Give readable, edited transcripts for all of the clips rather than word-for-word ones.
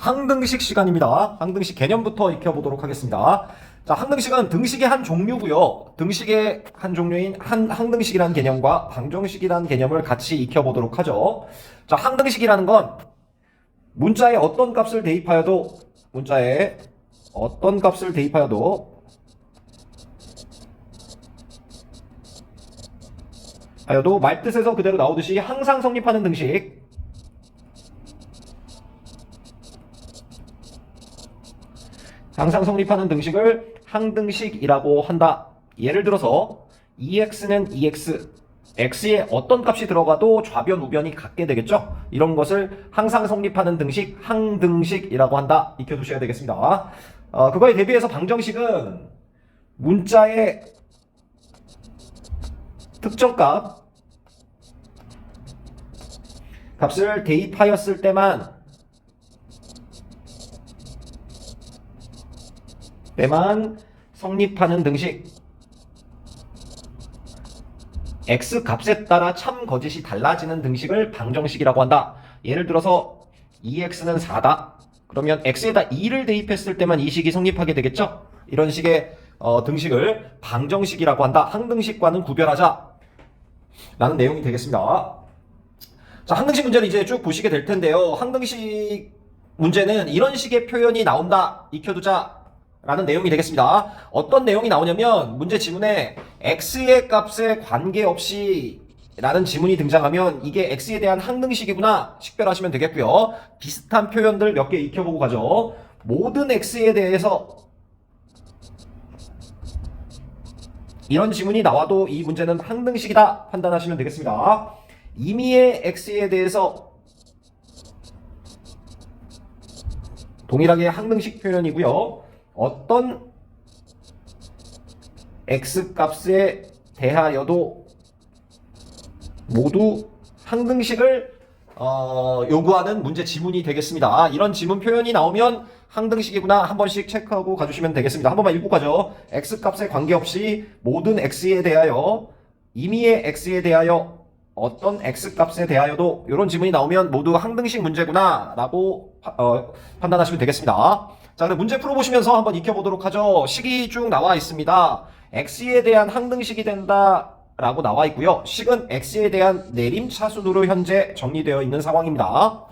항등식 시간입니다. 항등식 개념부터 익혀보도록 하겠습니다. 자, 항등식은 등식의 한 종류고요. 등식의 한 종류인 항등식이라는 개념과 방정식이라는 개념을 같이 익혀보도록 하죠. 자, 항등식이라는 건 문자에 어떤 값을 대입하여도 말뜻에서 그대로 나오듯이 항상 성립하는 등식, 항상 성립하는 등식을 항등식이라고 한다. 예를 들어서 EX는 EX, X에 어떤 값이 들어가도 좌변, 우변이 같게 되겠죠? 이런 것을 항상 성립하는 등식, 항등식이라고 한다. 익혀두셔야 되겠습니다. 그거에 대비해서 방정식은 문자의 특정 값을 대입하였을 때만 성립하는 등식, x 값에 따라 참 거짓이 달라지는 등식을 방정식이라고 한다. 예를 들어서 2x는 4다. 그러면 x에다 2를 대입했을 때만 이 식이 성립하게 되겠죠? 이런 식의 등식을 방정식이라고 한다. 항등식과는 구별하자 라는 내용이 되겠습니다. 자, 항등식 문제를 이제 쭉 보시게 될 텐데요. 항등식 문제는 이런 식의 표현이 나온다. 익혀두자 라는 내용이 되겠습니다. 어떤 내용이 나오냐면 문제 지문에 x의 값에 관계없이 라는 지문이 등장하면 이게 x에 대한 항등식이구나 식별하시면 되겠고요. 비슷한 표현들 몇 개 익혀보고 가죠. 모든 x에 대해서 이런 지문이 나와도 이 문제는 항등식이다 판단하시면 되겠습니다. 임의의 x에 대해서 동일하게 항등식 표현이고요. 어떤 x 값에 대하여도 모두 항등식을 요구하는 문제 지문이 되겠습니다. 이런 지문 표현이 나오면 항등식이구나 한 번씩 체크하고 가주시면 되겠습니다. 한 번만 읽고 가죠. x 값에 관계없이 모든 x에 대하여, 임의의 x에 대하여, 어떤 x 값에 대하여도 이런 지문이 나오면 모두 항등식 문제구나 라고 판단하시면 되겠습니다. 자, 그럼 문제 풀어보시면서 한번 익혀보도록 하죠. 식이 쭉 나와 있습니다. x에 대한 항등식이 된다 라고 나와 있고요. 식은 x에 대한 내림차순으로 현재 정리되어 있는 상황입니다.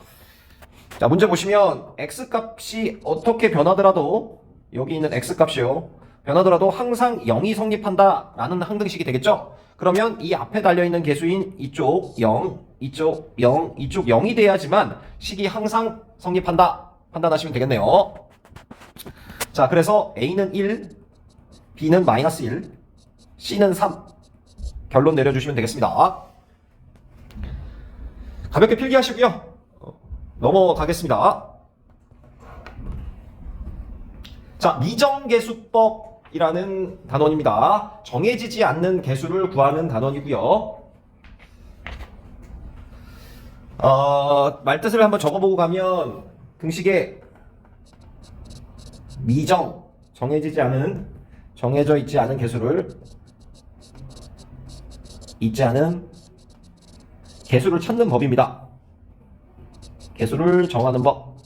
자, 문제 보시면 x 값이 어떻게 변하더라도, 여기 있는 x 값이요, 변하더라도 항상 0이 성립한다 라는 항등식이 되겠죠. 그러면 이 앞에 달려있는 개수인 이쪽 0, 이쪽 0, 이쪽 0이 돼야지만 식이 항상 성립한다 판단하시면 되겠네요. 자, 그래서 A는 1, B는 마이너스 1, C는 3 결론 내려주시면 되겠습니다. 가볍게 필기하시고요. 넘어가겠습니다. 자, 미정계수법이라는 단원입니다. 정해지지 않는 개수를 구하는 단원이고요. 말뜻을 한번 적어보고 가면 등식에 정해져 있지 않은 개수를 찾는 법입니다. 개수를 정하는 법.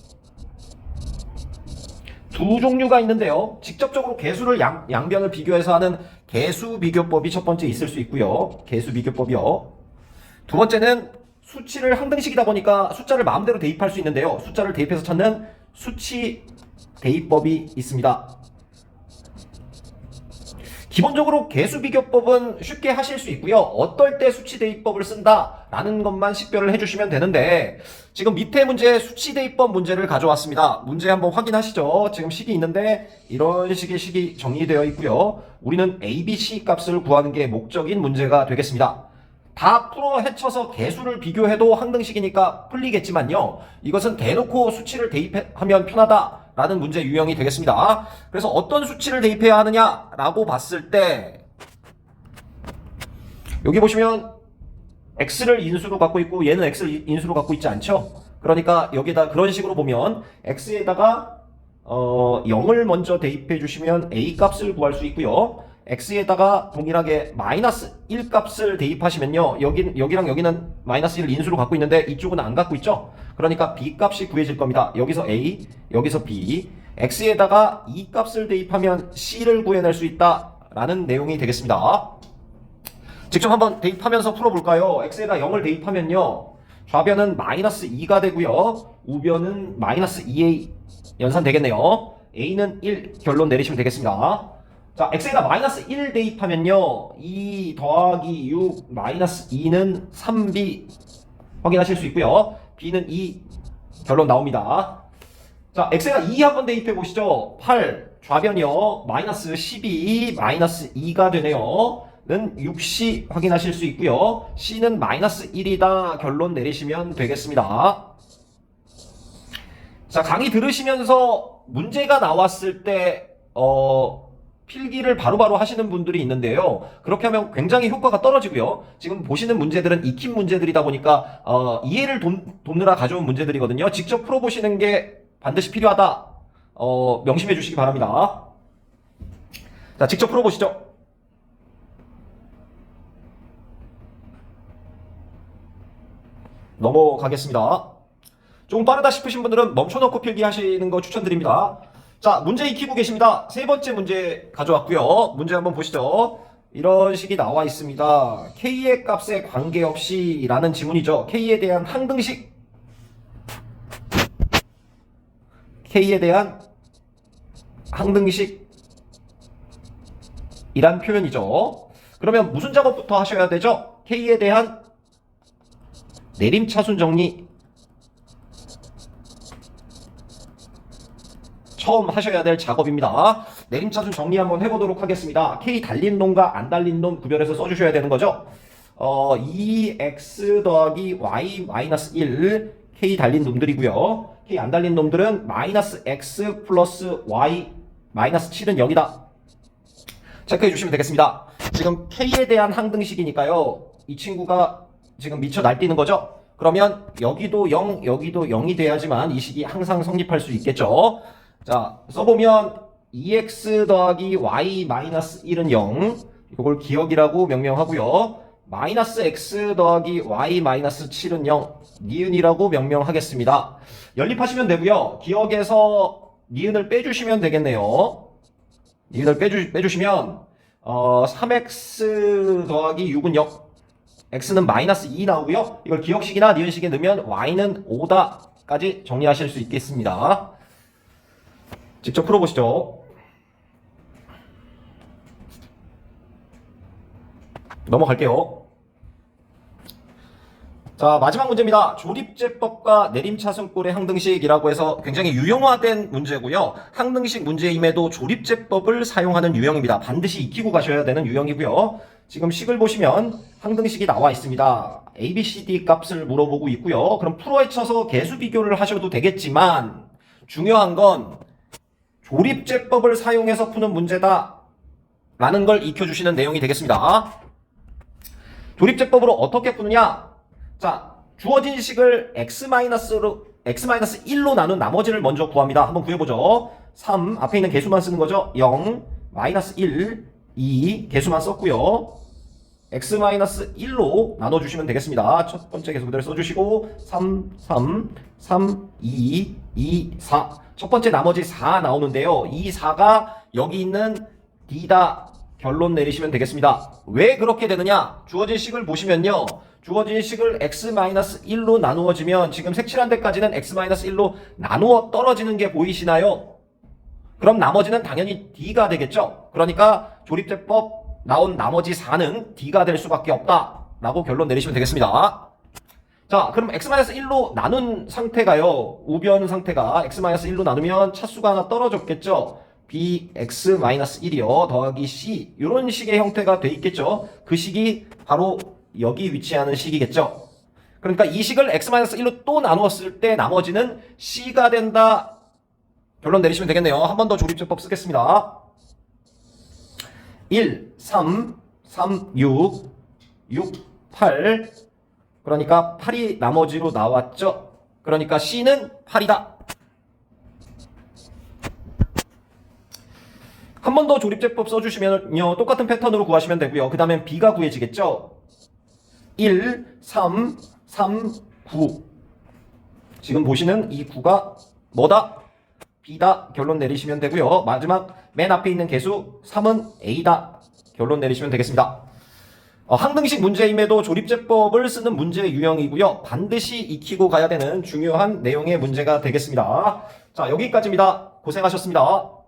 두 종류가 있는데요. 직접적으로 개수를 양변을 비교해서 하는 개수비교법이 첫 번째 있을 수 있고요. 개수비교법이요. 두 번째는 수치를 항등식이다 보니까 숫자를 마음대로 대입할 수 있는데요. 숫자를 대입해서 찾는 수치 대입법이 있습니다. 기본적으로 개수비교법은 쉽게 하실 수 있고요. 어떨 때 수치대입법을 쓴다라는 것만 식별을 해주시면 되는데, 지금 밑에 문제 수치대입법 문제를 가져왔습니다. 문제 한번 확인하시죠. 지금 식이 있는데 이런 식의 식이 정리되어 있고요. 우리는 A, B, C 값을 구하는 게 목적인 문제가 되겠습니다. 다 풀어 헤쳐서 개수를 비교해도 항등식이니까 풀리겠지만요. 이것은 대놓고 수치를 대입하면 편하다라는 문제 유형이 되겠습니다. 그래서 어떤 수치를 대입해야 하느냐라고 봤을 때 여기 보시면 x를 인수로 갖고 있고 얘는 x를 인수로 갖고 있지 않죠? 그러니까 여기다 그런 식으로 보면 x에다가 0을 먼저 대입해 주시면 a 값을 구할 수 있고요. x에다가 동일하게 마이너스 1 값을 대입하시면요. 여기랑 여기는 마이너스 1을 인수로 갖고 있는데 이쪽은 안 갖고 있죠? 그러니까 B 값이 구해질 겁니다. 여기서 A, 여기서 B. X에다가 E 값을 대입하면 C를 구해낼 수 있다라는 내용이 되겠습니다. 직접 한번 대입하면서 풀어볼까요? X에다 0을 대입하면요. 좌변은 마이너스 2가 되고요. 우변은 마이너스 2A 연산되겠네요. A는 1 결론 내리시면 되겠습니다. 자, X에다 마이너스 1 대입하면요. 2 더하기 6 마이너스 2는 3B 확인하실 수 있고요. B는 2 결론 나옵니다. 자, X에다 2 한번 대입해 보시죠. 8 좌변이요. 마이너스 12 마이너스 2가 되네요. 는 6C 확인하실 수 있고요. C는 마이너스 1이다 결론 내리시면 되겠습니다. 자, 강의 들으시면서 문제가 나왔을 때 필기를 바로바로 하시는 분들이 있는데요. 그렇게 하면 굉장히 효과가 떨어지고요. 지금 보시는 문제들은 익힌 문제들이다 보니까 이해를 돕느라 가져온 문제들이거든요. 직접 풀어보시는 게 반드시 필요하다. 명심해 주시기 바랍니다. 자, 직접 풀어보시죠. 넘어가겠습니다. 조금 빠르다 싶으신 분들은 멈춰놓고 필기하시는 거 추천드립니다. 자, 문제 익히고 계십니다. 세 번째 문제 가져왔고요. 문제 한번 보시죠. 이런 식이 나와 있습니다. K의 값에 관계없이 라는 지문이죠. K에 대한 항등식, K에 대한 항등식 이란 표현이죠. 그러면 무슨 작업부터 하셔야 되죠? K에 대한 내림차순 정리 처음 하셔야 될 작업입니다. 내림차순 정리 한번 해보도록 하겠습니다. K 달린 놈과 안 달린 놈 구별해서 써주셔야 되는 거죠. 2x 더하기 y 마이너스 1 K 달린 놈들이고요. K 안 달린 놈들은 마이너스 x 플러스 y 마이너스 7은 0이다. 체크해 주시면 되겠습니다. 지금 K에 대한 항등식이니까요. 이 친구가 지금 미쳐 날뛰는 거죠. 그러면 여기도 0, 여기도 0이 돼야지만 이 식이 항상 성립할 수 있겠죠. 자, 써보면 2x 더하기 y 마이너스 1은 0. 이걸 기억이라고 명명하고요. 마이너스 x 더하기 y 마이너스 7은 0. 니은이라고 명명하겠습니다. 연립하시면 되고요. 기억에서 니은을 빼주시면 되겠네요. 니은을 빼주시면 3x 더하기 6은 0. x는 마이너스 2 나오고요. 이걸 기억식이나 니은식에 넣으면 y는 5다까지 정리하실 수 있겠습니다. 직접 풀어보시죠. 넘어갈게요. 자, 마지막 문제입니다. 조립제법과 내림차순꼴의 항등식이라고 해서 굉장히 유형화된 문제고요. 항등식 문제임에도 조립제법을 사용하는 유형입니다. 반드시 익히고 가셔야 되는 유형이고요. 지금 식을 보시면 항등식이 나와 있습니다. A, B, C, D 값을 물어보고 있고요. 그럼 풀어에 쳐서 개수 비교를 하셔도 되겠지만 중요한 건 조립제법을 사용해서 푸는 문제다 라는 걸 익혀주시는 내용이 되겠습니다. 조립제법으로 어떻게 푸느냐? 자, 주어진 식을 x-1로 나눈 나머지를 먼저 구합니다. 한번 구해보죠. 3, 앞에 있는 개수만 쓰는 거죠. 0, 마이너스 1, 2, 개수만 썼고요. x-1로 나눠주시면 되겠습니다. 첫 번째 개수 그대로 써주시고 3, 3, 3, 2, 2, 4. 첫 번째 나머지 4 나오는데요. 이 4가 여기 있는 D다. 결론 내리시면 되겠습니다. 왜 그렇게 되느냐? 주어진 식을 보시면요. 주어진 식을 x-1로 나누어지면 지금 색칠한 데까지는 x-1로 나누어 떨어지는 게 보이시나요? 그럼 나머지는 당연히 D가 되겠죠? 그러니까 조립제법 나온 나머지 4는 D가 될 수밖에 없다 라고 결론 내리시면 되겠습니다. 자, 그럼 x-1로 나눈 상태가요. 우변 상태가 x-1로 나누면 차수가 하나 떨어졌겠죠? bx-1이요. 더하기 c. 이런 식의 형태가 돼 있겠죠? 그 식이 바로 여기 위치하는 식이겠죠? 그러니까 이 식을 x-1로 또 나누었을 때 나머지는 c가 된다. 결론 내리시면 되겠네요. 한 번 더 조립제법 쓰겠습니다. 1, 3, 3, 6, 6, 8. 그러니까 8이 나머지로 나왔죠? 그러니까 C는 8이다. 한 번 더 조립제법 써주시면요. 똑같은 패턴으로 구하시면 되고요. 그 다음엔 B가 구해지겠죠? 1, 3, 3, 9. 지금 보시는 이 구가 뭐다? B다. 결론 내리시면 되고요. 마지막 맨 앞에 있는 개수 3은 A다. 결론 내리시면 되겠습니다. 항등식 문제임에도 조립제법을 쓰는 문제 유형이고요. 반드시 익히고 가야 되는 중요한 내용의 문제가 되겠습니다. 자, 여기까지입니다. 고생하셨습니다.